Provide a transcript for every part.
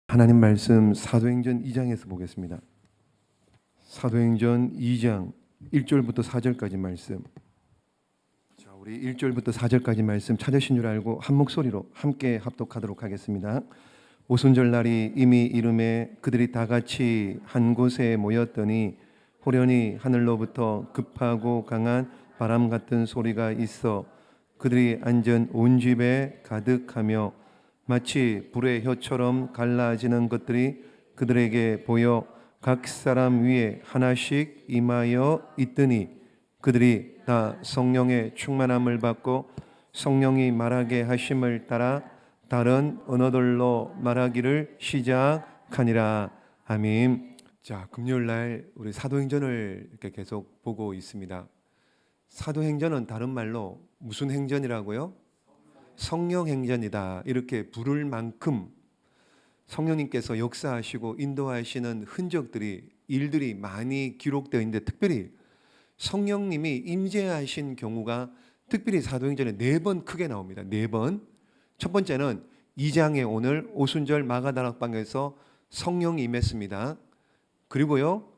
하나님 말씀 사도행전 2장에서 보겠습니다. 사도행전 2장 1절부터 4절까지 말씀. 자, 우리 1절부터 4절까지 말씀 찾으신 줄 알고 한 목소리로 함께 합독하도록 하겠습니다. 오순절 날이 이미 이름에 그들이 다 같이 한 곳에 모였더니 호련히 하늘로부터 급하고 강한 바람 같은 소리가 있어 그들이 앉은 온 집에 가득하며 마치 불의 혀처럼 갈라지는 것들이 그들에게 보여 각 사람 위에 하나씩 임하여 있더니 그들이 다 성령의 충만함을 받고 성령이 말하게 하심을 따라 다른 언어들로 말하기를 시작하니라. 아멘. 자, 금요일 날 우리 사도행전을 이렇게 계속 보고 있습니다. 사도행전은 다른 말로 무슨 행전이라고요? 성령행전이다 이렇게 부를 만큼 성령님께서 역사하시고 인도하시는 흔적들이, 일들이 많이 기록되어 있는데 특별히 성령님이 임재하신 경우가 특별히 사도행전에 4번 크게 나옵니다. 4번. 첫 번째는 2장에 오늘 오순절 마가다락방에서 성령이 임했습니다. 그리고요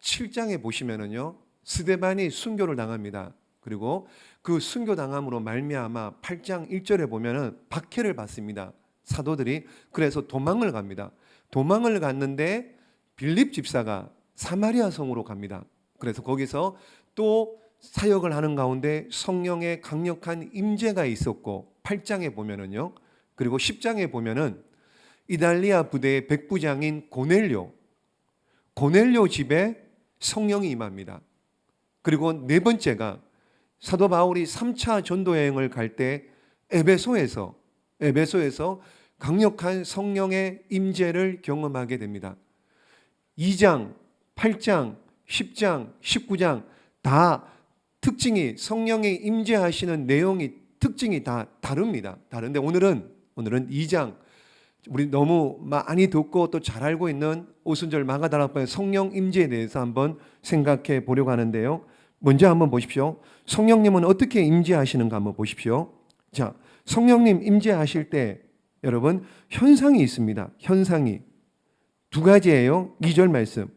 7장에 보시면은요 스데반이 순교를 당합니다. 그리고 그 순교당함으로 말미암아 8장 1절에 보면은 박해를 받습니다. 사도들이. 그래서 도망을 갑니다. 도망을 갔는데 빌립 집사가 사마리아 성으로 갑니다. 그래서 거기서 또 사역을 하는 가운데 성령의 강력한 임재가 있었고 8장에 보면은요. 그리고 10장에 보면은 이달리아 부대의 백부장인 고넬료 집에 성령이 임합니다. 그리고 네 번째가 사도 바울이 3차 전도 여행을 갈 때 에베소에서 강력한 성령의 임재를 경험하게 됩니다. 2장, 8장, 10장, 19장 다 특징이 성령의 임재하시는 내용이 특징이 다 다릅니다. 다른데 오늘은 2장 우리 너무 많이 듣고 또 잘 알고 있는 오순절 마가다락방의 성령 임재에 대해서 한번 생각해 보려고 하는데요. 먼저 한번 보십시오. 성령님은 어떻게 임재하시는가 한번 보십시오. 자, 성령님 임재하실 때 여러분 현상이 있습니다. 현상이 두 가지예요. 2절 말씀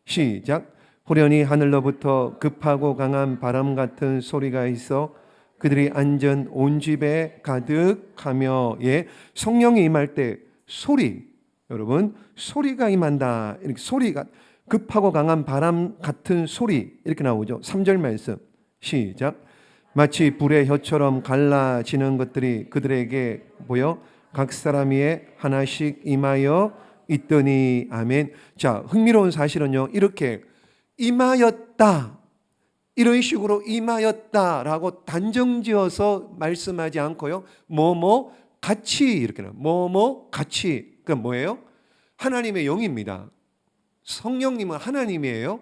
시작. 호련히 하늘로부터 급하고 강한 바람 같은 소리가 있어 그들이 앉은 온 집에 가득하며. 예, 성령이 임할 때 소리, 여러분 소리가 임한다. 이렇게 소리가 급하고 강한 바람 같은 소리 이렇게 나오죠. 3절 말씀 시작. 마치 불의 혀처럼 갈라지는 것들이 그들에게 보여 각 사람 위에 하나씩 임하여 있더니. 아멘. 자, 흥미로운 사실은요 이렇게 임하였다 이런 식으로 임하였다라고 단정지어서 말씀하지 않고요 뭐뭐 같이 이렇게 나와요. 뭐뭐 같이. 그러니까 뭐예요? 하나님의 영입니다. 성령님은 하나님이에요.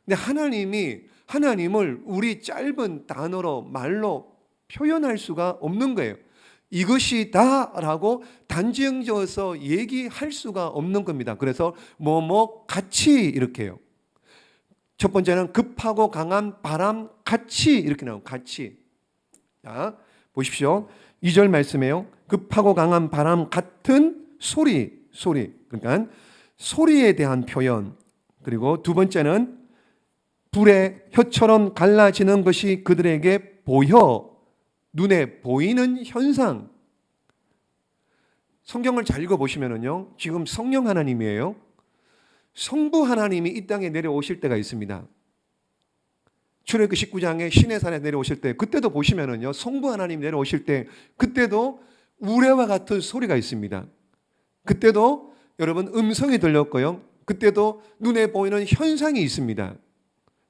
근데 하나님을 우리 짧은 단어로 말로 표현할 수가 없는 거예요. 이것이다라고 단정지어서 얘기할 수가 없는 겁니다. 그래서 뭐뭐 같이 이렇게 해요. 첫 번째는 급하고 강한 바람 같이 이렇게 나와요. 같이. 자, 보십시오. 2절 말씀이에요. 급하고 강한 바람 같은 소리. 그러니까 소리에 대한 표현. 그리고 두 번째는 불의 혀처럼 갈라지는 것이 그들에게 보여. 눈에 보이는 현상. 성경을 잘 읽어보시면요 지금 성령 하나님이에요. 성부 하나님이 이 땅에 내려오실 때가 있습니다. 출애굽기 19장에 시내산에 내려오실 때 그때도 보시면요 성부 하나님 내려오실 때 그때도 우레와 같은 소리가 있습니다. 그때도 여러분 음성이 들렸고요. 그때도 눈에 보이는 현상이 있습니다.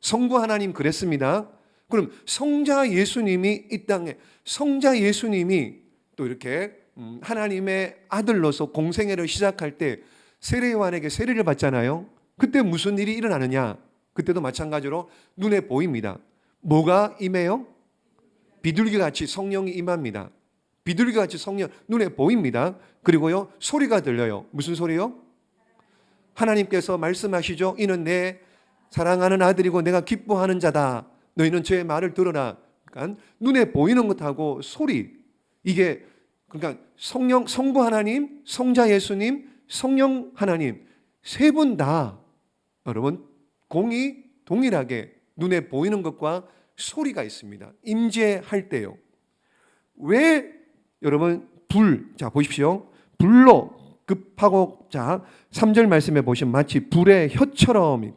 성부 하나님 그랬습니다. 그럼 성자 예수님이 이 땅에 성자 예수님이 또 이렇게 하나님의 아들로서 공생애를 시작할 때 세례요한에게 세례를 받잖아요. 그때 무슨 일이 일어나느냐? 그때도 마찬가지로 눈에 보입니다. 뭐가 임해요? 비둘기같이 성령이 임합니다. 비둘기같이 성령 눈에 보입니다. 그리고요 소리가 들려요. 무슨 소리요? 하나님께서 말씀하시죠. 이는 내 사랑하는 아들이고 내가 기뻐하는 자다. 너희는 제 말을 들어라. 그러니까 눈에 보이는 것하고 소리 이게 그러니까 성부 하나님, 성자 예수님, 성령 하나님 세 분 다 여러분 공이 동일하게 눈에 보이는 것과 소리가 있습니다. 임재할 때요. 왜 여러분 자 보십시오. 불로 급하고 자 3절 말씀에 보시면 마치 불의 혀처럼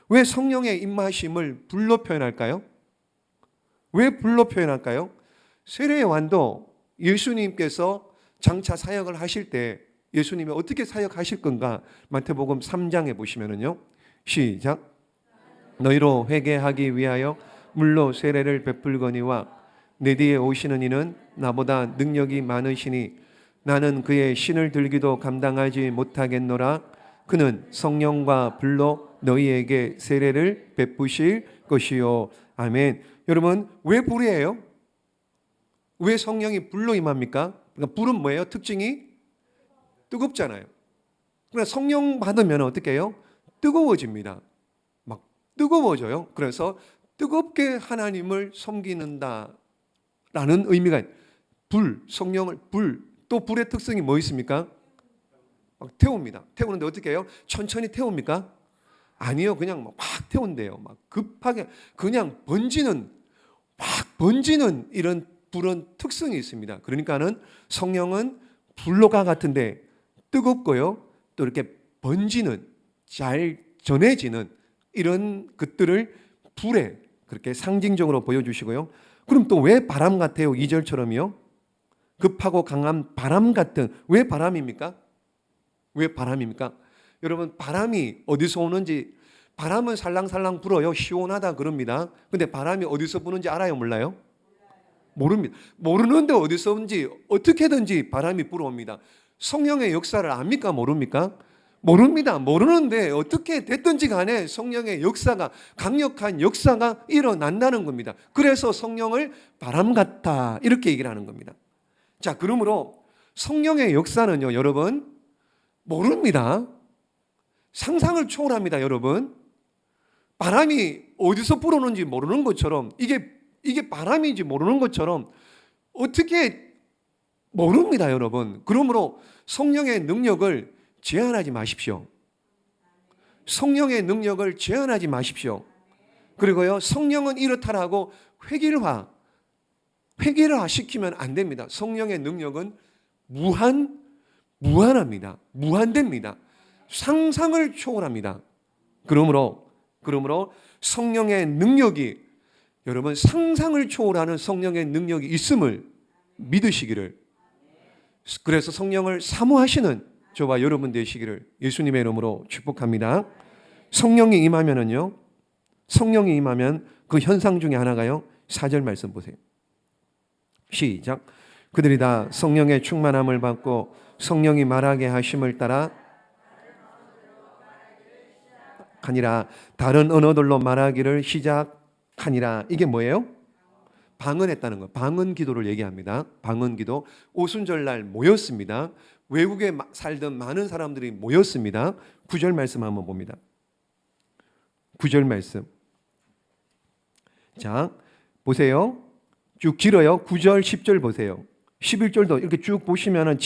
왜 성령의 임하심을 불로 표현할까요? 왜 불로 표현할까요? 세례 요한도 예수님께서 장차 사역을 하실 때 예수님이 어떻게 사역하실 건가? 마태복음 3장에 보시면은요. 시작. 너희로 회개하기 위하여 물로 세례를 베풀거니와 내 뒤에 오시는 이는 나보다 능력이 많으시니 나는 그의 신을 들기도 감당하지 못하겠노라. 그는 성령과 불로 너희에게 세례를 베푸실 것이요. 아멘. 여러분 왜 불이에요? 왜 성령이 불로 임합니까? 그러니까 불은 뭐예요? 특징이 뜨겁잖아요. 그러니까 성령 받으면 어떻게 해요? 뜨거워집니다. 막 뜨거워져요. 그래서 뜨겁게 하나님을 섬기는다라는 의미가 불, 성령을 또 불의 특성이 뭐 있습니까? 막 태웁니다. 태우는데 어떻게 해요? 천천히 태웁니까? 아니요. 그냥 막 태운대요. 막 급하게 그냥 막 번지는 이런 불은 특성이 있습니다. 그러니까는 성령은 불로가 같은데 뜨겁고요. 또 이렇게 번지는 잘 전해지는 이런 것들을 불에 그렇게 상징적으로 보여주시고요. 그럼 또 왜 바람 같아요? 2절처럼요. 급하고 강한 바람 같은 왜 바람입니까? 왜 바람입니까? 여러분 바람이 어디서 오는지 바람은 살랑살랑 불어요. 시원하다 그럽니다. 근데 바람이 어디서 부는지 알아요? 몰라요? 모릅니다. 모르는데 어디서 오는지 어떻게든지 바람이 불어옵니다. 성령의 역사를 압니까? 모릅니까? 모릅니다. 모르는데 어떻게 됐든지 간에 성령의 역사가 강력한 역사가 일어난다는 겁니다. 그래서 성령을 바람 같다 이렇게 얘기를 하는 겁니다. 자, 그러므로 성령의 역사는요, 여러분 모릅니다. 상상을 초월합니다, 여러분. 바람이 어디서 불어오는지 모르는 것처럼 이게 바람인지 모르는 것처럼 어떻게 모릅니다, 여러분. 그러므로 성령의 능력을 제한하지 마십시오. 성령의 능력을 제한하지 마십시오. 그리고요, 성령은 이렇다라고 획일화 시키면 안 됩니다. 성령의 능력은 무한합니다. 무한됩니다. 상상을 초월합니다. 그러므로 성령의 능력이 여러분 상상을 초월하는 성령의 능력이 있음을 믿으시기를, 그래서 성령을 사모하시는 저와 여러분 되시기를 예수님의 이름으로 축복합니다. 성령이 임하면은요, 성령이 임하면 그 현상 중에 하나가요, 4절 말씀 보세요. 시작. 그들이 다 성령의 충만함을 받고 성령이 말하게 하심을 따라 하니라. 다른 언어들로 말하기를 시작하니라. 이게 뭐예요? 방언했다는 거예요. 방언 기도를 얘기합니다. 방언 기도. 오순절날 모였습니다. 외국에 살던 많은 사람들이 모였습니다. 9절 말씀 한번 봅니다. 9절 말씀. 자, 보세요. 쭉 길어요. 9절, 10절 보세요. 11절도 이렇게 쭉 보시면은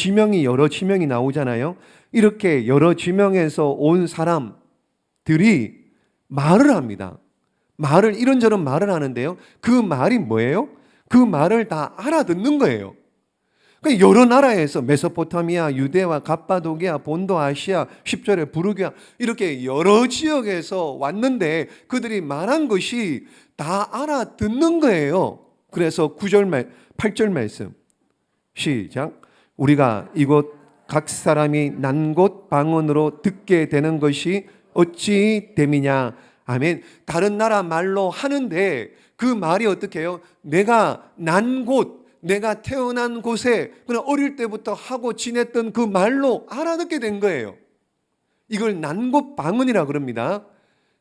여러 지명이 나오잖아요. 이렇게 여러 지명에서 온 사람들이 말을 합니다. 말을 이런저런 말을 하는데요. 그 말이 뭐예요? 그 말을 다 알아듣는 거예요. 그러니까 여러 나라에서 메소포타미아, 유대와 갑바도기아, 본도 아시아, 10절에 부르기아 이렇게 여러 지역에서 왔는데 그들이 말한 것이 다 알아듣는 거예요. 그래서 8절 말씀 시작. 우리가 이곳 각 사람이 난 곳 방언으로 듣게 되는 것이 어찌 됨이냐. 아멘. 다른 나라 말로 하는데 그 말이 어떻게 해요? 내가 난 곳, 내가 태어난 곳에 그냥 어릴 때부터 하고 지냈던 그 말로 알아듣게 된 거예요. 이걸 난 곳 방언이라 그럽니다.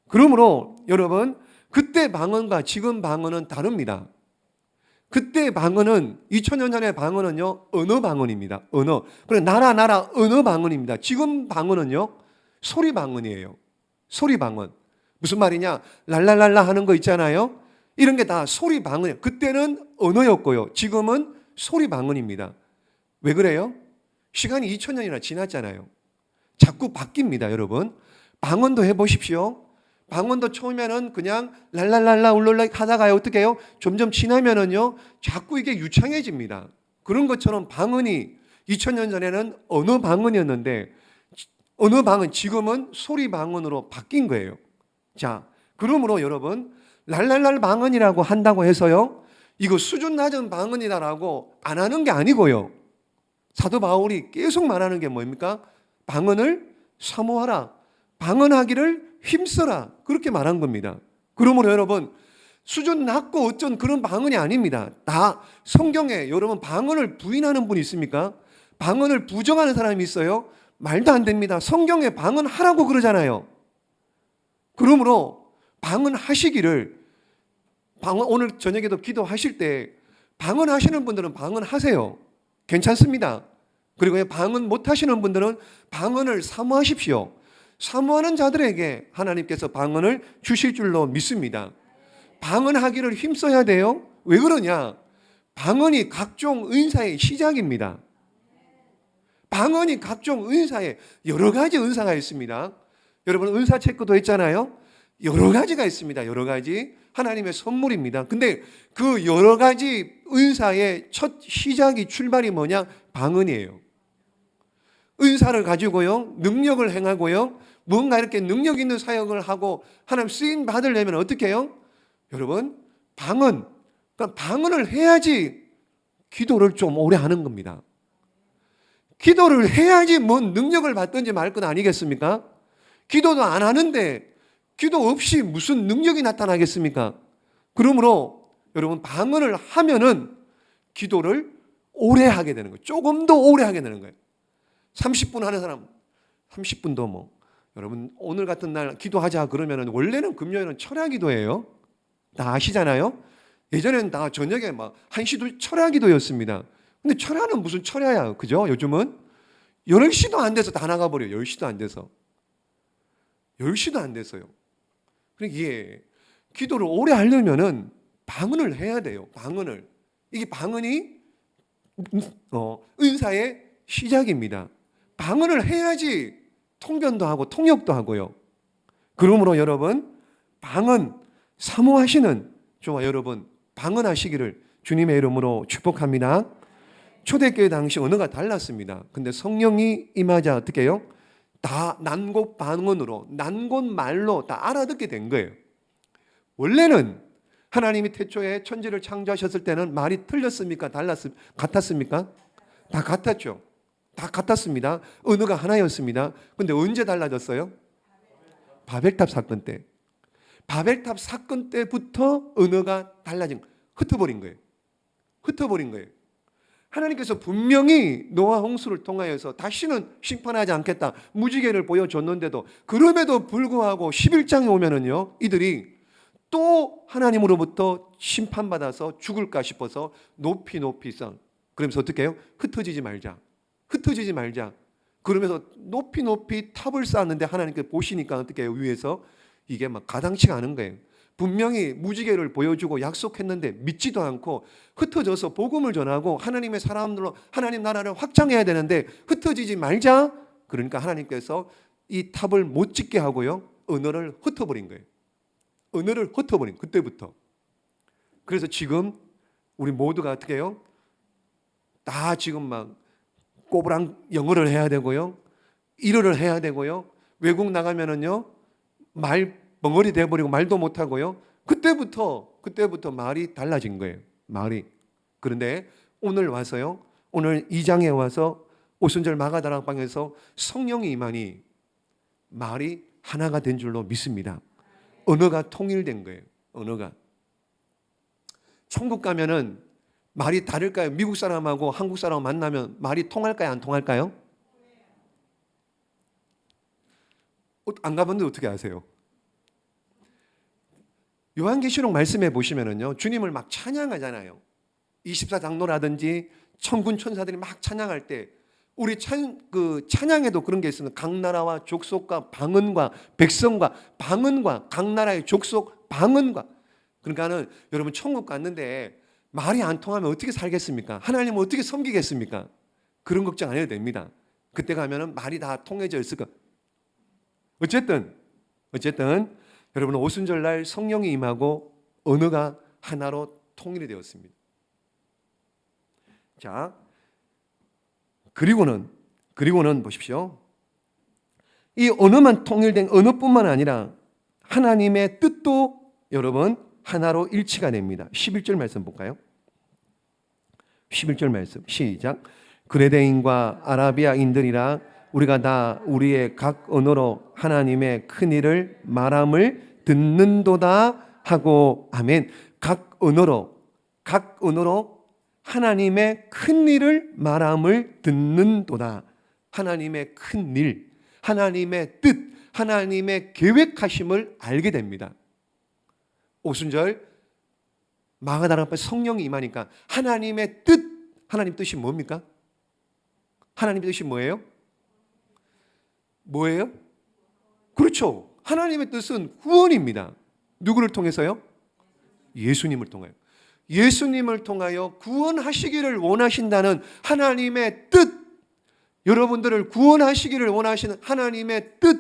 그러므로 여러분 그때 방언과 지금 방언은 다릅니다. 그때 방언은 2000년 전의 방언은요 언어 방언입니다. 언어. 그리고 나라 언어 방언입니다. 지금 방언은요 소리 방언이에요. 소리 방언. 무슨 말이냐? 랄랄랄라 하는 거 있잖아요. 이런 게 다 소리 방언이에요. 그때는 언어였고요. 지금은 소리 방언입니다. 왜 그래요? 시간이 2000년이나 지났잖아요. 자꾸 바뀝니다, 여러분. 방언도 해보십시오. 방언도 처음에는 그냥 랄랄랄라 울랄라 하다가요, 어떻게 해요? 점점 지나면은요, 자꾸 이게 유창해집니다. 그런 것처럼 방언이 2000년 전에는 언어 방언이었는데, 언어 방언, 지금은 소리 방언으로 바뀐 거예요. 자, 그러므로 여러분, 랄랄랄 방언이라고 한다고 해서요, 이거 수준 낮은 방언이다라고 안 하는 게 아니고요. 사도 바울이 계속 말하는 게 뭡니까? 방언을 사모하라. 방언하기를 힘써라. 그렇게 말한 겁니다. 그러므로 여러분, 수준 낮고 어쩐 그런 방언이 아닙니다. 다 성경에 여러분 방언을 부인하는 분이 있습니까? 방언을 부정하는 사람이 있어요? 말도 안 됩니다. 성경에 방언하라고 그러잖아요. 그러므로 방언하시기를, 오늘 저녁에도 기도하실 때 방언하시는 분들은 방언하세요. 괜찮습니다. 그리고 방언 못하시는 분들은 방언을 사모하십시오. 사모하는 자들에게 하나님께서 방언을 주실 줄로 믿습니다. 방언하기를 힘써야 돼요. 왜 그러냐? 방언이 각종 은사의 시작입니다. 방언이 각종 은사의 여러 가지 은사가 있습니다. 여러분 은사 체크도 했잖아요. 여러 가지가 있습니다. 여러 가지 하나님의 선물입니다. 근데 그 여러 가지 은사의 첫 시작이 출발이 뭐냐? 방언이에요. 은사를 가지고요, 능력을 행하고요, 뭔가 이렇게 능력 있는 사역을 하고 하나님 쓰임 받으려면 어떻게 해요? 여러분, 방언. 그러니까 방언을 해야지 기도를 좀 오래 하는 겁니다. 기도를 해야지 뭔 능력을 받든지 말 건 아니겠습니까? 기도도 안 하는데 기도 없이 무슨 능력이 나타나겠습니까? 그러므로 여러분 방언을 하면은 기도를 오래 하게 되는 거예요. 조금 더 오래 하게 되는 거예요. 30분 하는 사람 30분도 뭐 여러분 오늘 같은 날 기도하자 그러면은 원래는 금요일은 철야 기도예요. 다 아시잖아요. 예전에는 다 저녁에 막 1시도 철야 기도였습니다. 근데 철야는 무슨 철야야, 그죠? 요즘은 10시도 안 돼서 다 나가버려요. 10시도 안 돼서 10시도 안 돼서요. 그러니까 이게 기도를 오래 하려면은 방언을 해야 돼요. 방언을. 이게 방언이 은사의 시작입니다. 방언을 해야지 통변도 하고 통역도 하고요. 그러므로 여러분 방언 사모하시는 저와 여러분 방언하시기를 주님의 이름으로 축복합니다. 초대교회 당시 언어가 달랐습니다. 근데 성령이 임하자 어떻게 해요? 다 난곳 방언으로 난곳 말로 다 알아듣게 된 거예요. 원래는 하나님이 태초에 천지를 창조하셨을 때는 말이 틀렸습니까? 같았습니까? 다 같았죠. 다 같았습니다. 언어가 하나였습니다. 근데 언제 달라졌어요? 바벨탑 사건 때. 바벨탑 사건 때부터 언어가 달라진, 흩어버린 거예요. 흩어버린 거예요. 하나님께서 분명히 노아 홍수를 통하여서 다시는 심판하지 않겠다 무지개를 보여줬는데도 그럼에도 불구하고 11장에 오면은요 이들이 또 하나님으로부터 심판받아서 죽을까 싶어서 높이 쌓은, 그러면서 어떻게 해요? 흩어지지 말자 그러면서 높이 탑을 쌓았는데 하나님께서 보시니까 어떻게 해요? 위에서 이게 막 가당치가 않은 거예요. 분명히 무지개를 보여주고 약속했는데 믿지도 않고 흩어져서 복음을 전하고 하나님의 사람들로 하나님 나라를 확장해야 되는데 흩어지지 말자. 그러니까 하나님께서 이 탑을 못 짓게 하고요 언어를 흩어버린 거예요. 언어를 흩어버린 그때부터. 그래서 지금 우리 모두가 어떻게 해요? 다 지금 막 꼬부랑 영어를 해야 되고요, 일어를 해야 되고요, 외국 나가면은요 말 벙어리 돼버리고 말도 못하고요. 그때부터 말이 달라진 거예요. 말이. 그런데 오늘 와서요, 오늘 2장에 와서 오순절 마가다락방에서 성령이 임하니 말이 하나가 된 줄로 믿습니다. 언어가 통일된 거예요. 언어가. 천국 가면은 말이 다를까요? 미국 사람하고 한국 사람 만나면 말이 통할까요? 안 통할까요? 안 가봤는데 어떻게 아세요? 요한계시록 말씀에 보시면은요 주님을 막 찬양하잖아요. 24장로라든지 천군 천사들이 막 찬양할 때 우리 찬양에도 그런 게 있습니다. 각 나라와 족속과 방언과 백성과 방언과 각 나라의 족속 방언과. 그러니까는 여러분 천국 갔는데 말이 안 통하면 어떻게 살겠습니까? 하나님을 어떻게 섬기겠습니까? 그런 걱정 안 해도 됩니다. 그때 가면은 말이 다 통해져 있을 거. 어쨌든 여러분 오순절날 성령이 임하고 언어가 하나로 통일이 되었습니다. 자, 그리고는 보십시오. 이 언어만 통일된 언어뿐만 아니라 하나님의 뜻도 여러분 하나로 일치가 됩니다. 11절 말씀 볼까요? 11절 말씀 시작. 그레데인과 아라비아인들이라 우리가 다 우리의 각 언어로 하나님의 큰 일을 말함을 듣는도다 하고 아멘. 각 언어로 하나님의 큰 일을 말함을 듣는도다. 하나님의 큰 일, 하나님의 뜻, 하나님의 계획하심을 알게 됩니다. 오순절 마가다락 앞에 성령이 임하니까 하나님의 뜻, 하나님 뜻이 뭡니까? 하나님 뜻이 뭐예요? 뭐예요? 그렇죠. 하나님의 뜻은 구원입니다. 누구를 통해서요? 예수님을 통하여. 예수님을 통하여 구원하시기를 원하신다는 하나님의 뜻, 여러분들을 구원하시기를 원하시는 하나님의 뜻.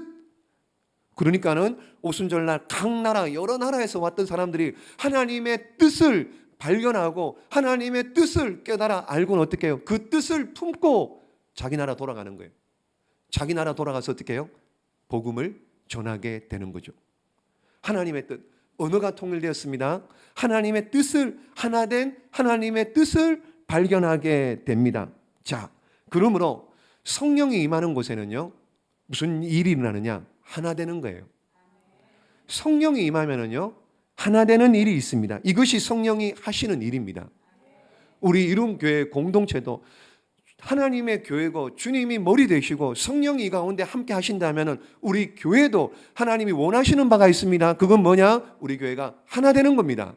그러니까는 오순절날 각 나라, 여러 나라에서 왔던 사람들이 하나님의 뜻을 발견하고 하나님의 뜻을 깨달아 알고는 어떻게 해요? 그 뜻을 품고 자기 나라 돌아가는 거예요. 자기 나라 돌아가서 어떻게 해요? 복음을 전하게 되는 거죠. 하나님의 뜻, 언어가 통일되었습니다. 하나님의 뜻을, 하나된 하나님의 뜻을 발견하게 됩니다. 자, 그러므로 성령이 임하는 곳에는요, 무슨 일이 일어나느냐? 하나 되는 거예요. 성령이 임하면은요, 하나 되는 일이 있습니다. 이것이 성령이 하시는 일입니다. 우리 이룸교회 공동체도 하나님의 교회고 주님이 머리 되시고 성령이 이 가운데 함께 하신다면은 우리 교회도 하나님이 원하시는 바가 있습니다. 그건 뭐냐? 우리 교회가 하나 되는 겁니다.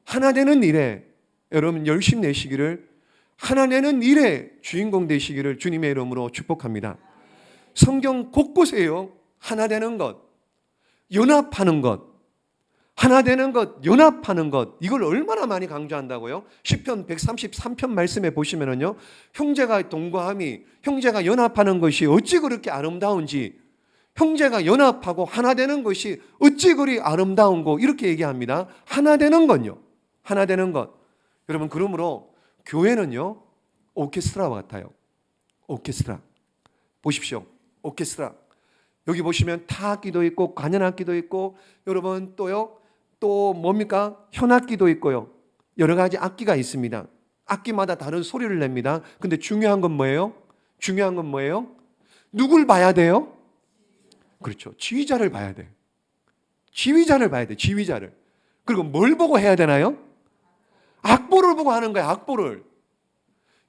하나 되는 일에 여러분 열심 내시기를, 하나 되는 일에 주인공 되시기를 주님의 이름으로 축복합니다. 성경 곳곳에요, 하나 되는 것, 연합하는 것, 하나 되는 것, 연합하는 것, 이걸 얼마나 많이 강조한다고요? 시편 133편 말씀에 보시면은요, 형제가 동거함이, 형제가 연합하는 것이 어찌 그렇게 아름다운지, 형제가 연합하고 하나 되는 것이 어찌 그리 아름다운고, 이렇게 얘기합니다. 하나 되는 건요, 하나 되는 것. 여러분, 그러므로 교회는요, 오케스트라와 같아요. 오케스트라. 보십시오. 오케스트라. 여기 보시면 타악기도 있고 관현악기도 있고, 여러분 또 뭡니까? 현악기도 있고요. 여러 가지 악기가 있습니다. 악기마다 다른 소리를 냅니다. 근데 중요한 건 뭐예요? 중요한 건 뭐예요? 누굴 봐야 돼요? 그렇죠. 지휘자를 봐야 돼요. 지휘자를 봐야 돼요. 지휘자를. 그리고 뭘 보고 해야 되나요? 악보를 보고 하는 거예요. 악보를.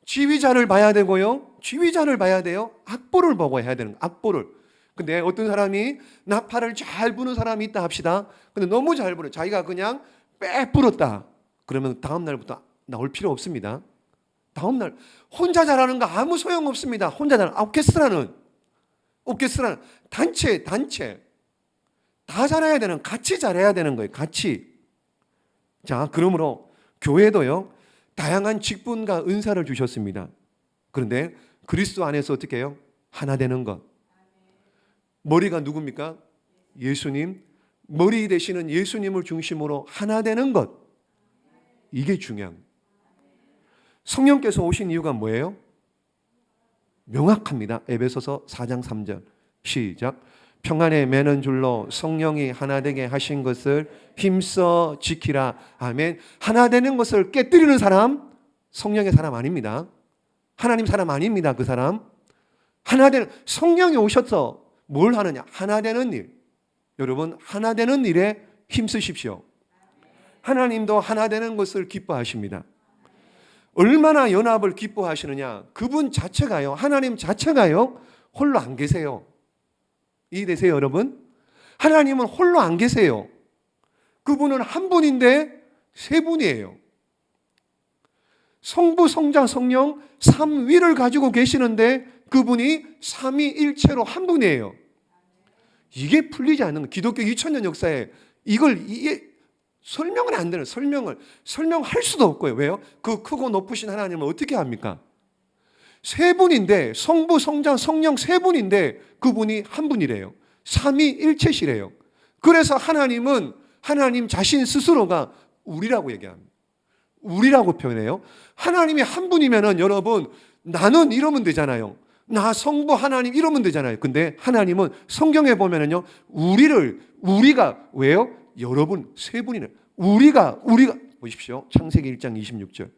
지휘자를 봐야 되고요. 지휘자를 봐야 돼요. 악보를 보고 해야 되는 거예요. 악보를. 근데 어떤 사람이 나팔을 잘 부는 사람이 있다 합시다. 근데 너무 잘 불어요. 자기가 그냥 빽 불었다. 그러면 다음 날부터 나올 필요 없습니다. 다음 날 혼자 잘하는 거 아무 소용 없습니다. 혼자 잘하는 오케스트라는 단체 다 잘해야 되는, 같이 잘해야 되는 거예요. 같이. 자, 그러므로 교회도요, 다양한 직분과 은사를 주셨습니다. 그런데 그리스도 안에서 어떻게 해요? 하나 되는 것. 머리가 누굽니까? 예수님. 머리 되시는 예수님을 중심으로 하나 되는 것. 이게 중요한 거예요. 성령께서 오신 이유가 뭐예요? 명확합니다. 에베소서 4장 3절 시작. 평안에 매는 줄로 성령이 하나 되게 하신 것을 힘써 지키라. 아멘. 하나 되는 것을 깨뜨리는 사람, 성령의 사람 아닙니다. 하나님 사람 아닙니다. 그 사람. 하나 되는, 성령이 오셔서 뭘 하느냐? 하나 되는 일. 여러분, 하나 되는 일에 힘쓰십시오. 하나님도 하나 되는 것을 기뻐하십니다. 얼마나 연합을 기뻐하시느냐? 그분 자체가요, 하나님 자체가요, 홀로 안 계세요. 이해되세요, 여러분? 하나님은 홀로 안 계세요. 그분은 한 분인데 세 분이에요. 성부, 성자, 성령 삼위를 가지고 계시는데 그분이 삼위일체로 한 분이에요. 이게 풀리지 않는 거예요. 기독교 2000년 역사에 이게 설명은 안 되는, 설명할 수도 없고요. 왜요? 그 크고 높으신 하나님을 어떻게 합니까? 세 분인데, 성부, 성자, 성령 세 분인데 그분이 한 분이래요. 삼위일체시래요. 그래서 하나님은 하나님 자신 스스로가 우리라고 얘기합니다. 우리라고 표현해요. 하나님이 한 분이면은 여러분, 나는 이러면 되잖아요. 나 성부 하나님 이러면 되잖아요. 근데 하나님은 성경에 보면은요, 우리가 왜요? 여러분 세 분이네. 우리가 보십시오. 창세기 1장 26절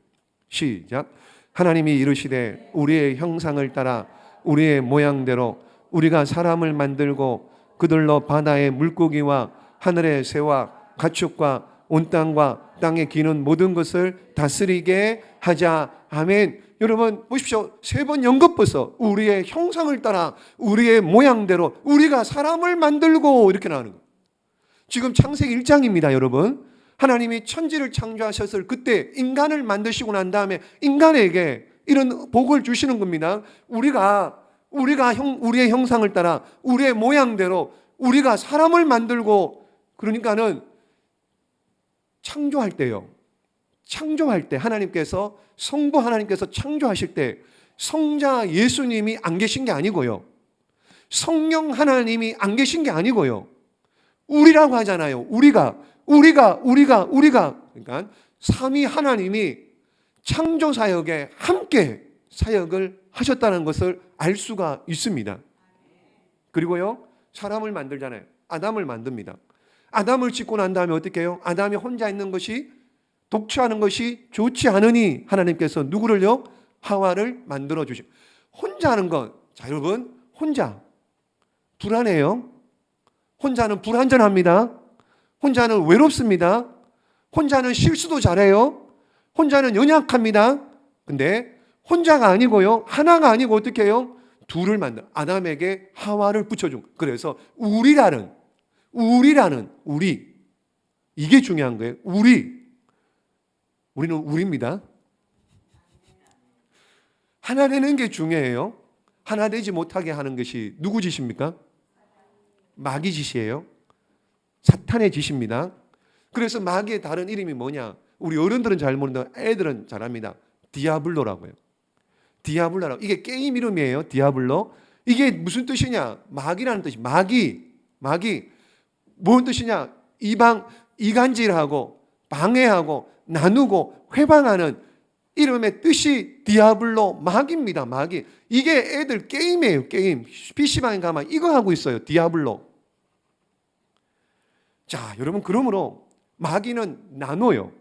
시작. 하나님이 이르시되 우리의 형상을 따라 우리의 모양대로 우리가 사람을 만들고 그들로 바다의 물고기와 하늘의 새와 가축과 온 땅과 땅에 기는 모든 것을 다스리게 하자. 아멘. 여러분 보십시오. 세 번 연급해서 우리의 형상을 따라 우리의 모양대로 우리가 사람을 만들고 이렇게 나오는 거예요. 지금 창세기 1장입니다, 여러분. 하나님이 천지를 창조하셨을 그때 인간을 만드시고 난 다음에 인간에게 이런 복을 주시는 겁니다. 우리가 우리의 형상을 따라 우리의 모양대로 우리가 사람을 만들고, 그러니까는 창조할 때 하나님께서, 성부 하나님께서 창조하실 때 성자 예수님이 안 계신 게 아니고요, 성령 하나님이 안 계신 게 아니고요, 우리라고 하잖아요. 우리가 그러니까 삼위 하나님이 창조 사역에 함께 사역을 하셨다는 것을 알 수가 있습니다. 그리고요, 사람을 만들잖아요. 아담을 만듭니다. 아담을 짓고 난 다음에 어떻게 해요? 아담이 혼자 있는 것이, 독처하는 것이 좋지 않으니 하나님께서 누구를요? 하와를 만들어 주시고. 혼자 하는 것, 자 여러분, 혼자 불안해요. 혼자는 불안전합니다. 혼자는 외롭습니다. 혼자는 실수도 잘해요. 혼자는 연약합니다. 근데 혼자가 아니고요, 하나가 아니고 어떻게 해요? 둘을 만들어 아담에게 하와를 붙여준. 그래서 우리라는 우리, 이게 중요한 거예요. 우리는 우리입니다. 하나 되는 게 중요해요. 하나 되지 못하게 하는 것이 누구 짓입니까? 마귀 짓이에요. 사탄의 짓입니다. 그래서 마귀의 다른 이름이 뭐냐? 우리 어른들은 잘 모르는데 애들은 잘 압니다. 디아블로라고요. 디아블로라고. 이게 게임 이름이에요. 디아블로. 이게 무슨 뜻이냐? 마귀라는 뜻이. 마귀. 뭔 뜻이냐? 이간질하고 방해하고 나누고 회방하는 이름의 뜻이 디아블로, 마귀입니다. 마귀. 이게 애들 게임이에요. 게임. PC방에 가면 이거 하고 있어요. 디아블로. 자, 여러분, 그러므로 마귀는 나눠요.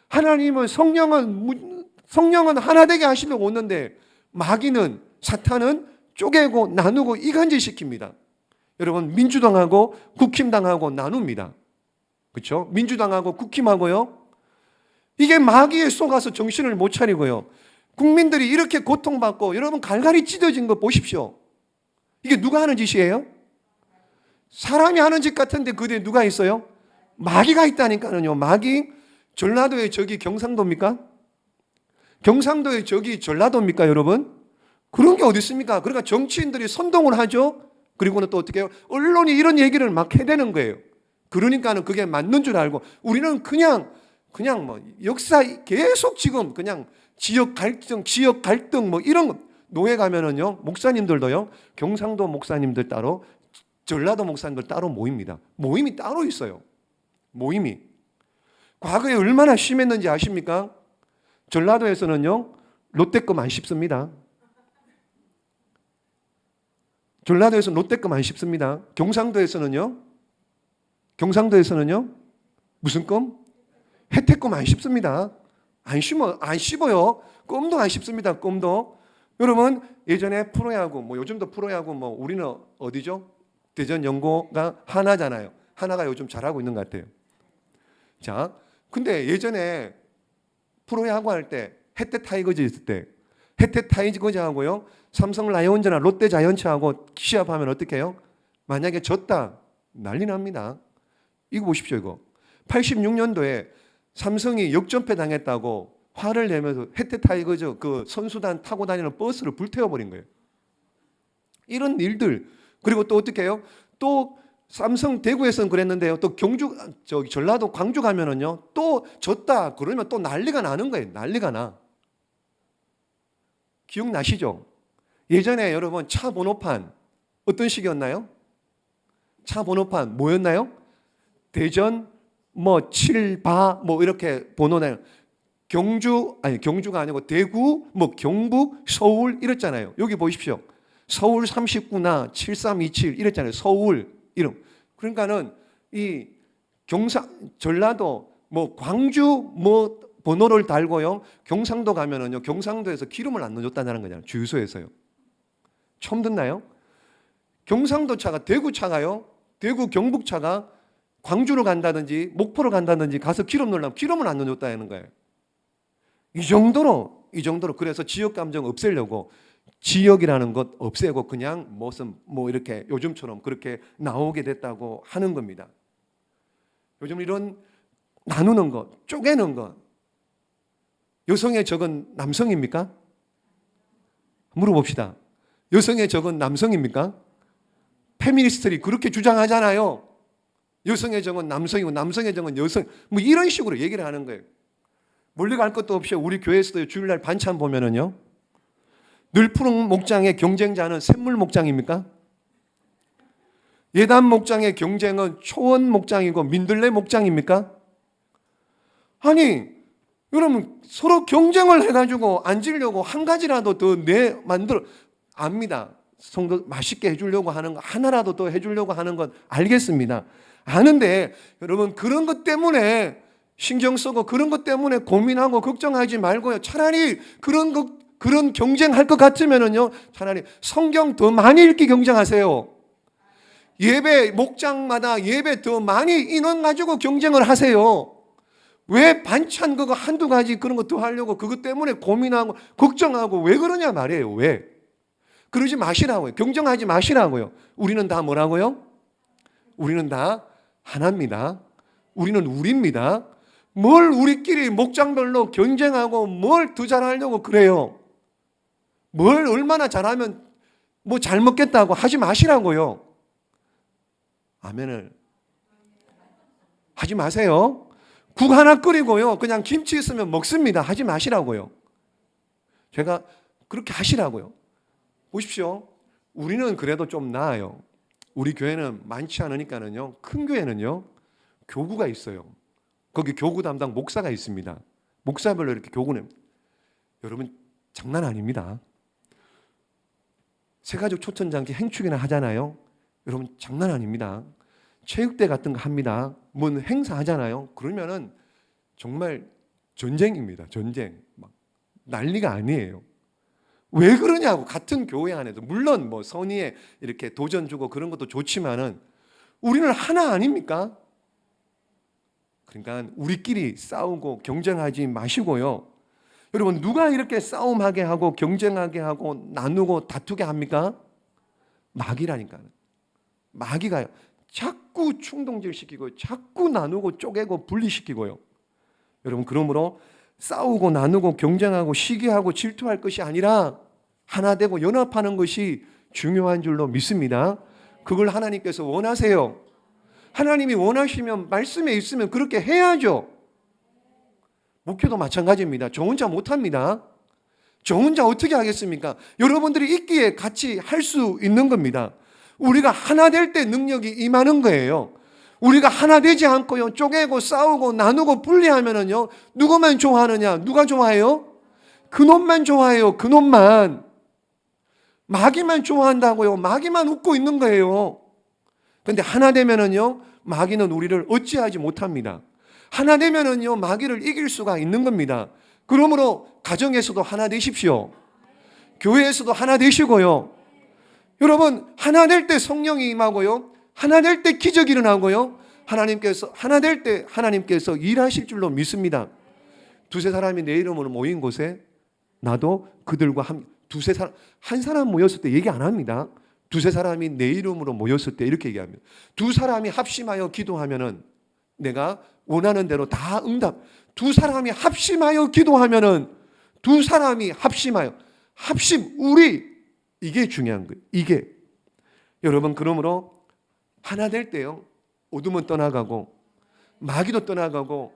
하나님은 성령은 하나 되게 하시려고 오는데, 마귀는, 사탄은 쪼개고 나누고 이간질 시킵니다. 여러분, 민주당하고 국힘당하고 나눕니다. 그렇죠? 민주당하고 국힘하고요, 이게 마귀에 속아서 정신을 못 차리고요, 국민들이 이렇게 고통받고, 여러분 갈갈이 찢어진 거 보십시오. 이게 누가 하는 짓이에요? 사람이 하는 짓 같은데 그 뒤에 누가 있어요? 마귀가 있다니까요. 마귀. 전라도의 적이 경상도입니까? 경상도의 적이 전라도입니까, 여러분? 그런 게 어디 있습니까? 그러니까 정치인들이 선동을 하죠. 그리고는 또 어떻게 해요? 언론이 이런 얘기를 막 해대는 거예요. 그러니까는 그게 맞는 줄 알고, 우리는 그냥 뭐 역사 계속 지금 그냥 지역 갈등 뭐 이런 거. 노예 가면은요, 목사님들도요, 경상도 목사님들 따로, 전라도 목사님들 따로 모입니다. 모임이 따로 있어요. 모임이. 과거에 얼마나 심했는지 아십니까? 전라도에서는요, 롯데껌 안 씹습니다. 전라도에서는 롯데껌 안 씹습니다. 경상도에서는요, 무슨 껌? 혜택껌 안 씹습니다. 안 씹어요. 껌도 안 씹습니다. 껌도. 여러분, 예전에 프로야구, 뭐 요즘도 프로야구, 뭐 우리는 어디죠? 대전 연고가 하나잖아요. 하나가 요즘 잘하고 있는 것 같아요. 자, 근데 예전에 프로야구 할 때 혜태 타이거즈 있을 때, 혜태 타이거즈하고요, 삼성 라이온즈나 롯데 자이언츠하고 시합하면 어떻게 해요? 만약에 졌다, 난리 납니다. 이거 보십시오, 이거. 86년도에 삼성이 역전패 당했다고 화를 내면서 혜태 타이거즈 그 선수단 타고 다니는 버스를 불태워버린 거예요. 이런 일들. 그리고 또 어떻게 해요? 또 삼성 대구에서는 그랬는데요, 또 전라도 광주 가면은요, 또 졌다 그러면 또 난리가 나는 거예요. 난리가 나. 기억나시죠? 예전에 여러분 차 번호판 어떤 식이었나요? 차 번호판 뭐였나요? 대전 뭐 7바 뭐 이렇게 번호나요. 경주가 아니고 대구 뭐 경북 서울 이랬잖아요. 여기 보십시오. 서울 39나 7327 이랬잖아요. 서울 이름. 그러니까는 이 전라도 뭐 광주 뭐 번호를 달고요. 경상도 가면은요. 경상도에서 기름을 안 넣어줬다는 거잖아요. 주유소에서요. 처음 듣나요? 경상도 차가 대구 차가요. 대구 경북 차가 광주로 간다든지 목포로 간다든지 가서 기름 넣으려면 기름을 안 넣어줬다는 거예요. 이 정도로 그래서 지역 감정 없애려고 지역이라는 것 없애고 그냥 무슨 뭐 이렇게 요즘처럼 그렇게 나오게 됐다고 하는 겁니다. 요즘 이런 나누는 것, 쪼개는 것, 여성의 적은 남성입니까? 물어봅시다. 여성의 적은 남성입니까? 페미니스트들이 그렇게 주장하잖아요. 여성의 적은 남성이고 남성의 적은 여성, 뭐 이런 식으로 얘기를 하는 거예요. 멀리 갈 것도 없이 우리 교회에서도 주일날 반찬 보면은요, 늘 푸른 목장의 경쟁자는 샘물 목장입니까? 예단 목장의 경쟁은 초원 목장이고 민들레 목장입니까? 아니, 여러분 서로 경쟁을 해가지고 앉으려고 한 가지라도 더 만들어 압니다. 성도 맛있게 해주려고 하는 거 하나라도 더 해주려고 하는 건 알겠습니다. 아는데 여러분 그런 것 때문에 신경 쓰고 그런 것 때문에 고민하고 걱정하지 말고요. 차라리 그런 경쟁할 것 같으면은요, 차라리 성경 더 많이 읽기 경쟁하세요. 예배 목장마다 예배 더 많이 인원 가지고 경쟁을 하세요. 왜 반찬 그거 한두 가지 그런 거 더 하려고 그것 때문에 고민하고 걱정하고 왜 그러냐 말이에요. 왜? 그러지 마시라고요. 경쟁하지 마시라고요. 우리는 다 뭐라고요? 우리는 다 하나입니다. 우리는 우리입니다. 뭘 우리끼리 목장별로 경쟁하고 뭘 더 잘하려고 그래요. 뭘 얼마나 잘하면 뭐 잘 먹겠다고 하지 마시라고요. 아멘을 하지 마세요. 국 하나 끓이고요. 그냥 김치 있으면 먹습니다. 하지 마시라고요. 제가 그렇게 하시라고요. 보십시오. 우리는 그래도 좀 나아요. 우리 교회는 많지 않으니까는요. 큰 교회는요. 교구가 있어요. 거기 교구 담당 목사가 있습니다. 목사별로 이렇게 교구는 여러분 장난 아닙니다. 새가족 초천장기 행축이나 하잖아요. 여러분 장난 아닙니다. 체육대 같은 거 합니다. 뭔 행사 하잖아요. 그러면은 정말 전쟁입니다. 전쟁. 막 난리가 아니에요. 왜 그러냐고. 같은 교회 안에도 물론 뭐 선의에 이렇게 도전 주고 그런 것도 좋지만은 우리는 하나 아닙니까? 그러니까 우리끼리 싸우고 경쟁하지 마시고요. 여러분 누가 이렇게 싸움하게 하고 경쟁하게 하고 나누고 다투게 합니까? 마귀라니까요. 마귀가요. 자꾸 충동질시키고 자꾸 나누고 쪼개고 분리시키고요. 여러분 그러므로 싸우고 나누고 경쟁하고 시기하고 질투할 것이 아니라 하나 되고 연합하는 것이 중요한 줄로 믿습니다. 그걸 하나님께서 원하세요. 하나님이 원하시면 말씀에 있으면 그렇게 해야죠. 목회도 마찬가지입니다. 저 혼자 못합니다. 저 혼자 어떻게 하겠습니까? 여러분들이 있기에 같이 할 수 있는 겁니다. 우리가 하나 될 때 능력이 임하는 거예요. 우리가 하나 되지 않고요, 쪼개고 싸우고 나누고 분리하면은요, 누구만 좋아하느냐? 누가 좋아해요? 그놈만 좋아해요. 그놈만. 마귀만 좋아한다고요. 마귀만 웃고 있는 거예요. 그런데 하나 되면은요, 마귀는 우리를 어찌하지 못합니다. 하나 되면은요, 마귀를 이길 수가 있는 겁니다. 그러므로 가정에서도 하나 되십시오. 교회에서도 하나 되시고요. 여러분 하나 될 때 성령이 임하고요, 하나 될 때 기적이 일어나고요, 하나님께서 하나 될 때 하나님께서 일하실 줄로 믿습니다. 두세 사람이 내 이름으로 모인 곳에 나도 그들과 한 사람 모였을 때 얘기 안 합니다. 두세 사람이 내 이름으로 모였을 때 이렇게 얘기합니다. 두 사람이 합심하여 기도하면은 내가 원하는 대로 다 응답. 두 사람이 합심하여 기도하면은 두 사람이 합심하여 우리 이게 중요한 거예요. 이게 여러분 그러므로 하나 될 때요, 어둠은 떠나가고 마귀도 떠나가고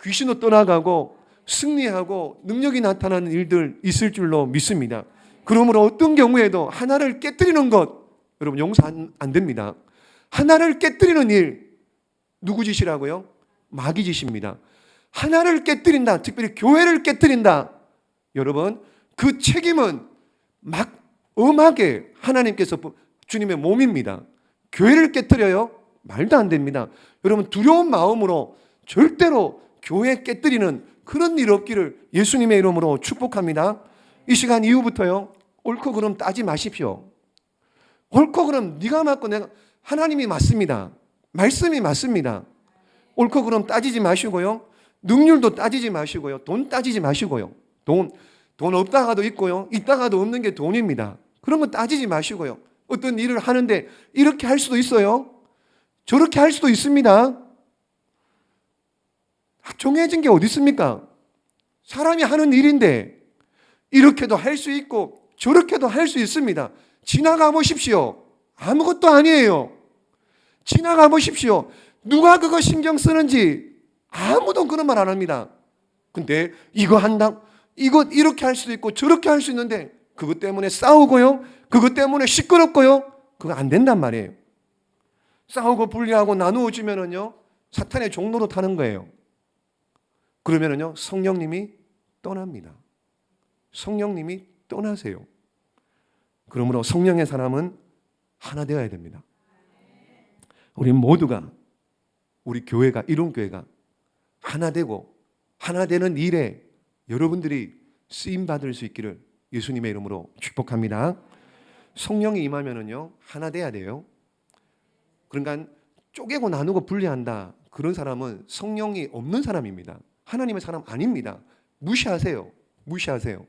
귀신도 떠나가고 승리하고 능력이 나타나는 일들 있을 줄로 믿습니다. 그러므로 어떤 경우에도 하나를 깨뜨리는 것, 여러분 용서 안 됩니다. 하나를 깨뜨리는 일, 누구 짓이라고요? 마귀 짓입니다. 하나를 깨뜨린다, 특별히 교회를 깨뜨린다. 여러분, 그 책임은 엄하게 하나님께서 주님의 몸입니다. 교회를 깨뜨려요? 말도 안 됩니다. 여러분, 두려운 마음으로 절대로 교회 깨뜨리는 그런 일 없기를 예수님의 이름으로 축복합니다. 이 시간 이후부터요, 옳고 그름 따지 마십시오. 옳고 그름 네가 맞고 내가, 하나님이 맞습니다. 말씀이 맞습니다. 옳고 그름 따지지 마시고요, 능률도 따지지 마시고요, 돈 따지지 마시고요. 돈 없다가도 있고요, 있다가도 없는 게 돈입니다. 그런 거 따지지 마시고요. 어떤 일을 하는데 이렇게 할 수도 있어요, 저렇게 할 수도 있습니다. 정해진 게 어디 있습니까? 사람이 하는 일인데 이렇게도 할 수 있고 저렇게도 할 수 있습니다. 지나가 보십시오. 아무것도 아니에요. 지나가 보십시오. 누가 그거 신경 쓰는지 아무도 그런 말 안 합니다. 근데 이거 한다, 이거 이렇게 할 수도 있고 저렇게 할 수 있는데 그것 때문에 싸우고요, 그것 때문에 시끄럽고요, 그거 안 된단 말이에요. 싸우고 분리하고 나누어 주면은요, 사탄의 종로로 타는 거예요. 그러면은요, 성령님이 떠납니다. 성령님이 떠나세요. 그러므로 성령의 사람은 하나 되어야 됩니다. 우리 모두가, 우리 교회가, 이런 교회가 하나 되고 하나 되는 일에 여러분들이 쓰임 받을 수 있기를 예수님의 이름으로 축복합니다. 성령이 임하면은요, 하나 돼야 돼요. 그러니까 쪼개고 나누고 분리한다, 그런 사람은 성령이 없는 사람입니다. 하나님의 사람 아닙니다. 무시하세요. 무시하세요.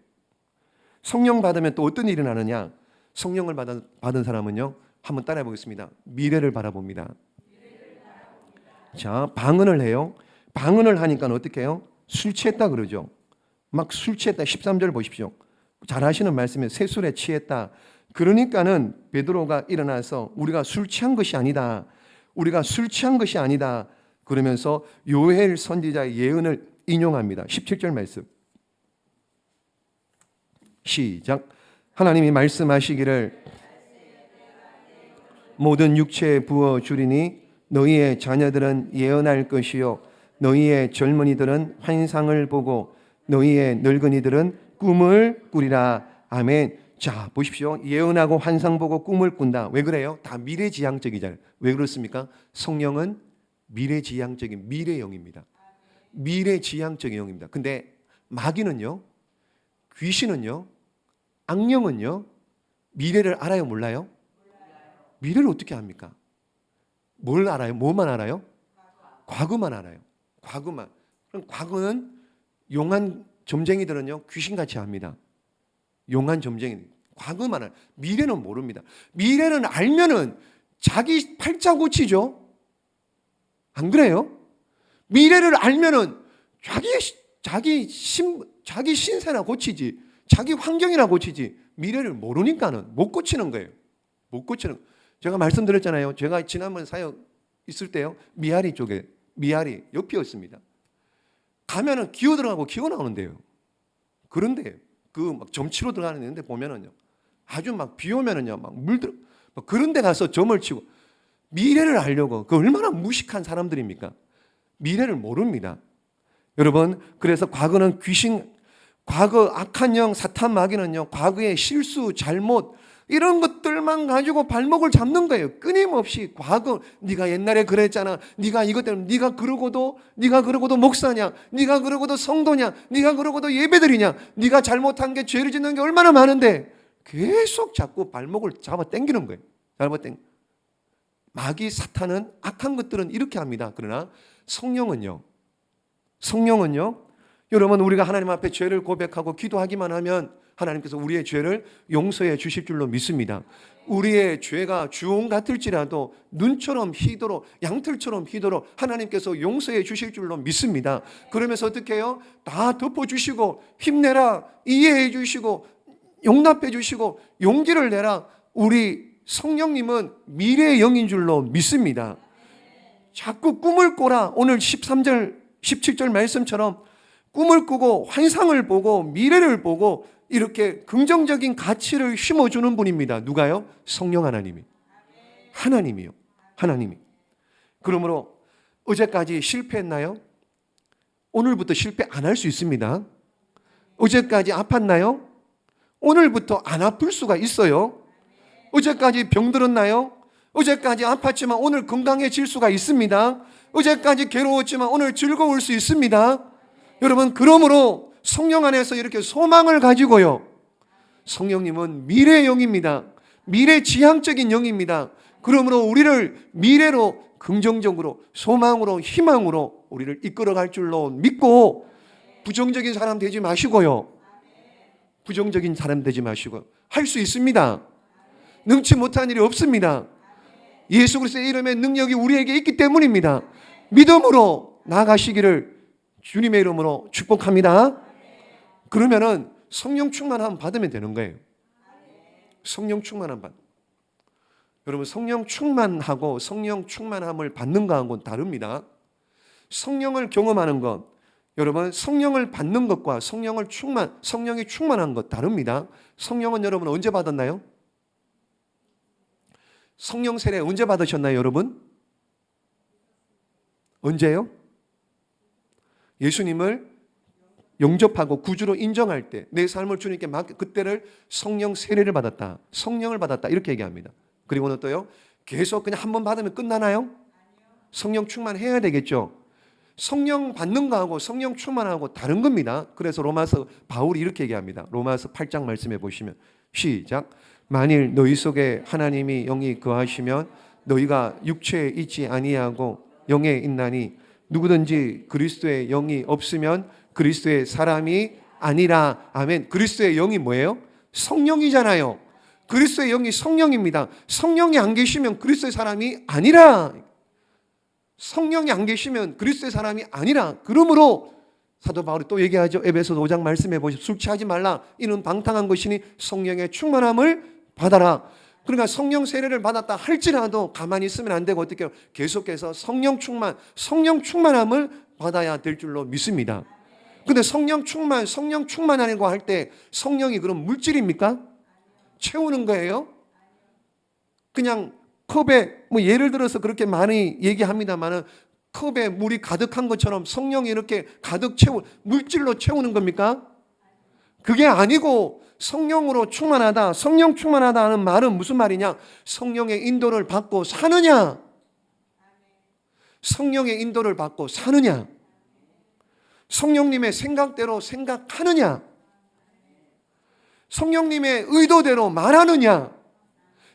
성령 받으면 또 어떤 일이 나느냐? 성령을 받은 사람은요, 한번 따라해 보겠습니다. 미래를 바라봅니다. 자, 방언을 해요. 방언을 하니까 어떻게 해요? 술 취했다 그러죠. 막 술 취했다. 13절 보십시오. 잘 하시는 말씀에 새술에 취했다. 그러니까는 베드로가 일어나서 우리가 술 취한 것이 아니다, 우리가 술 취한 것이 아니다 그러면서 요엘 선지자의 예언을 인용합니다. 17절 말씀 시작. 하나님이 말씀하시기를 모든 육체에 부어 주리니 너희의 자녀들은 예언할 것이요 너희의 젊은이들은 환상을 보고 너희의 늙은이들은 꿈을 꾸리라. 아멘. 자, 보십시오. 예언하고 환상 보고 꿈을 꾼다. 왜 그래요? 다 미래지향적이잖아요. 왜 그렇습니까? 성령은 미래지향적인 미래영입니다. 미래지향적인 영입니다. 근데 마귀는요, 귀신은요, 악령은요, 미래를 알아요, 몰라요? 미래를 어떻게 합니까? 뭘 알아요? 뭐만 알아요? 과거만 알아요. 과거만. 그럼 과거는 용한 점쟁이들은요, 귀신같이 합니다. 용한 점쟁이. 과거만 알아요. 미래는 모릅니다. 미래는 알면은 자기 팔자 고치죠. 안 그래요? 미래를 알면은 자기 신세나 고치지, 자기 환경이나 고치지, 미래를 모르니까는 못 고치는 거예요. 못 고치는. 제가 말씀드렸잖아요. 제가 지난번 사역 있을 때요, 미아리 쪽에, 미아리 옆이었습니다. 가면은 기어 들어가고 기어 나오는데요. 그런데 그 막 점치러 들어가는 데 보면은요, 아주 막 비 오면은요, 막 물들, 막 그런 데 가서 점을 치고, 미래를 알려고, 그 얼마나 무식한 사람들입니까? 미래를 모릅니다. 여러분, 그래서 과거는 귀신, 과거 악한 영, 사탄 마귀는요, 과거의 실수, 잘못, 이런 것들만 가지고 발목을 잡는 거예요. 끊임없이 과거, 네가 옛날에 그랬잖아, 네가 이것 때문에, 네가 그러고도 목사냐, 네가 그러고도 성도냐, 네가 그러고도 예배드리냐, 네가 잘못한 게, 죄를 짓는 게 얼마나 많은데 계속 자꾸 발목을 잡아 당기는 거예요. 잡아 당기. 마귀, 사탄은, 악한 것들은 이렇게 합니다. 그러나 성령은요, 여러분, 우리가 하나님 앞에 죄를 고백하고 기도하기만 하면 하나님께서 우리의 죄를 용서해 주실 줄로 믿습니다. 우리의 죄가 주홍 같을지라도 눈처럼 희도록, 양털처럼 희도록 하나님께서 용서해 주실 줄로 믿습니다. 그러면서 어떻게 해요? 다 덮어주시고, 힘내라, 이해해 주시고, 용납해 주시고, 용기를 내라. 우리 성령님은 미래의 영인 줄로 믿습니다. 자꾸 꿈을 꿔라. 오늘 13절, 17절 말씀처럼 꿈을 꾸고 환상을 보고 미래를 보고 이렇게 긍정적인 가치를 심어주는 분입니다. 누가요? 성령 하나님이. 하나님이요. 하나님이. 그러므로 어제까지 실패했나요? 오늘부터 실패 안 할 수 있습니다. 어제까지 아팠나요? 오늘부터 안 아플 수가 있어요. 어제까지 병들었나요? 어제까지 아팠지만 오늘 건강해질 수가 있습니다. 어제까지 괴로웠지만 오늘 즐거울 수 있습니다. 여러분, 그러므로 성령 안에서 이렇게 소망을 가지고요. 성령님은 미래의 영입니다. 미래지향적인 영입니다. 그러므로 우리를 미래로 긍정적으로 소망으로 희망으로 우리를 이끌어갈 줄로 믿고 부정적인 사람 되지 마시고요. 부정적인 사람 되지 마시고 할 수 있습니다. 능치 못한 일이 없습니다. 예수 그리스도의 이름의 능력이 우리에게 있기 때문입니다. 믿음으로 나아가시기를 주님의 이름으로 축복합니다. 그러면은 성령 충만함 받으면 되는 거예요. 성령 충만함 받. 여러분, 성령 충만하고 성령 충만함을 받는 거하고는 다릅니다. 성령을 경험하는 것, 여러분 성령을 받는 것과 성령이 충만한 것 다릅니다. 성령은 여러분 언제 받았나요? 성령 세례 언제 받으셨나요, 여러분? 언제요? 예수님을 영접하고 구주로 인정할 때 내 삶을 주님께 맡겨 그때를 성령 세례를 받았다. 성령을 받았다. 이렇게 얘기합니다. 그리고는 또요. 계속 그냥 한 번 받으면 끝나나요? 성령 충만해야 되겠죠. 성령 받는 거하고 성령 충만하고 다른 겁니다. 그래서 로마서 바울이 이렇게 얘기합니다. 로마서 8장 말씀해 보시면 시작. 만일 너희 속에 하나님이 영이 거하시면 너희가 육체에 있지 아니하고 영에 있나니 누구든지 그리스도의 영이 없으면 그리스도의 사람이 아니라. 아멘. 그리스도의 영이 뭐예요? 성령이잖아요. 그리스도의 영이 성령입니다. 성령이 안 계시면 그리스도의 사람이 아니라. 성령이 안 계시면 그리스도의 사람이 아니라. 그러므로 사도 바울이 또 얘기하죠. 에베소서 5장 말씀해 보시면 술 취하지 말라. 이는 방탕한 것이니 성령의 충만함을 받아라. 그러니까 성령 세례를 받았다 할지라도 가만히 있으면 안 되고 어떻게 해요? 계속해서 성령 충만함을 받아야 될 줄로 믿습니다. 근데 성령 충만하는 거 할 때 성령이 그럼 물질입니까? 채우는 거예요? 그냥 컵에 뭐 예를 들어서 그렇게 많이 얘기합니다만은 컵에 물이 가득한 것처럼 성령이 이렇게 가득 물질로 채우는 겁니까? 그게 아니고 성령으로 충만하다, 성령 충만하다 하는 말은 무슨 말이냐? 성령의 인도를 받고 사느냐? 성령의 인도를 받고 사느냐? 성령님의 생각대로 생각하느냐? 성령님의 의도대로 말하느냐?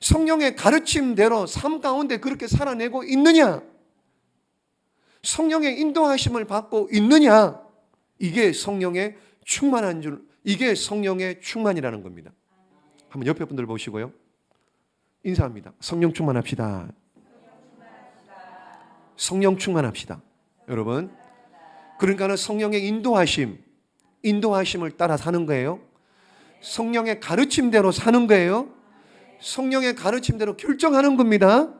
성령의 가르침대로 삶 가운데 그렇게 살아내고 있느냐? 성령의 인도하심을 받고 있느냐? 이게 성령의 충만한 줄, 이게 성령의 충만이라는 겁니다. 한번 옆에 분들 보시고요. 인사합니다. 성령 충만합시다. 성령 충만합시다. 여러분, 그러니까는 성령의 인도하심을 따라 사는 거예요. 성령의 가르침대로 사는 거예요. 성령의 가르침대로 결정하는 겁니다.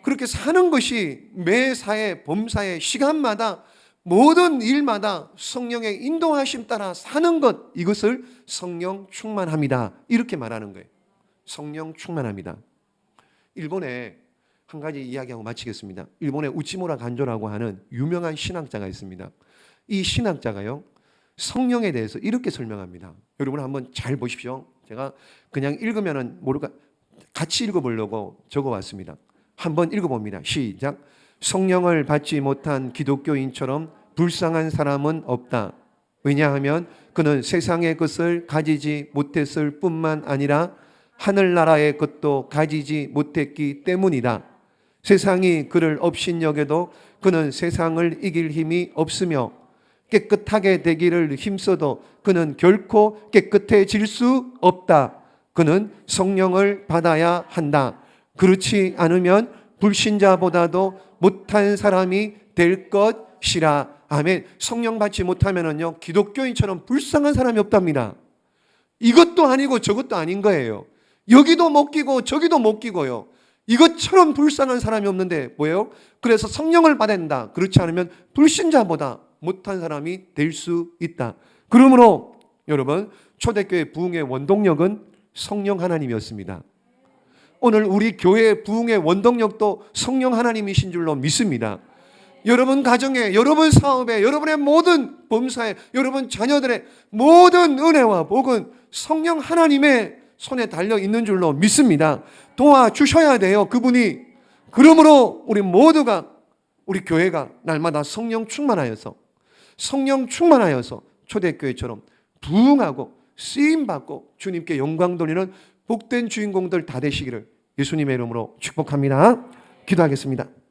그렇게 사는 것이 매사에 범사에 시간마다 모든 일마다 성령의 인도하심 따라 사는 것, 이것을 성령 충만합니다. 이렇게 말하는 거예요. 성령 충만합니다. 일본에 한 가지 이야기하고 마치겠습니다. 일본에 우치무라 간조라고 하는 유명한 신학자가 있습니다. 이 신학자가요, 성령에 대해서 이렇게 설명합니다. 여러분 한번 잘 보십시오. 제가 그냥 읽으면은 모를까 같이 읽어보려고 적어왔습니다. 한번 읽어봅니다. 시작. 성령을 받지 못한 기독교인처럼 불쌍한 사람은 없다. 왜냐하면 그는 세상의 것을 가지지 못했을 뿐만 아니라 하늘나라의 것도 가지지 못했기 때문이다. 세상이 그를 업신여겨도 그는 세상을 이길 힘이 없으며 깨끗하게 되기를 힘써도 그는 결코 깨끗해질 수 없다. 그는 성령을 받아야 한다. 그렇지 않으면 불신자보다도 못한 사람이 될 것이라. 아멘. 성령 받지 못하면은요, 기독교인처럼 불쌍한 사람이 없답니다. 이것도 아니고 저것도 아닌 거예요. 여기도 못 끼고 저기도 못 끼고요. 이것처럼 불쌍한 사람이 없는데 뭐예요? 그래서 성령을 받아야 된다. 그렇지 않으면 불신자보다 못한 사람이 될 수 있다. 그러므로 여러분, 초대교회 부흥의 원동력은 성령 하나님이었습니다. 오늘 우리 교회의 부흥의 원동력도 성령 하나님이신 줄로 믿습니다. 여러분 가정에, 여러분 사업에, 여러분의 모든 범사에, 여러분 자녀들의 모든 은혜와 복은 성령 하나님의 손에 달려 있는 줄로 믿습니다. 도와주셔야 돼요, 그분이. 그러므로 우리 모두가, 우리 교회가 날마다 성령 충만하여서 초대교회처럼 부흥하고 쓰임받고 주님께 영광 돌리는 복된 주인공들 다 되시기를 예수님의 이름으로 축복합니다. 기도하겠습니다.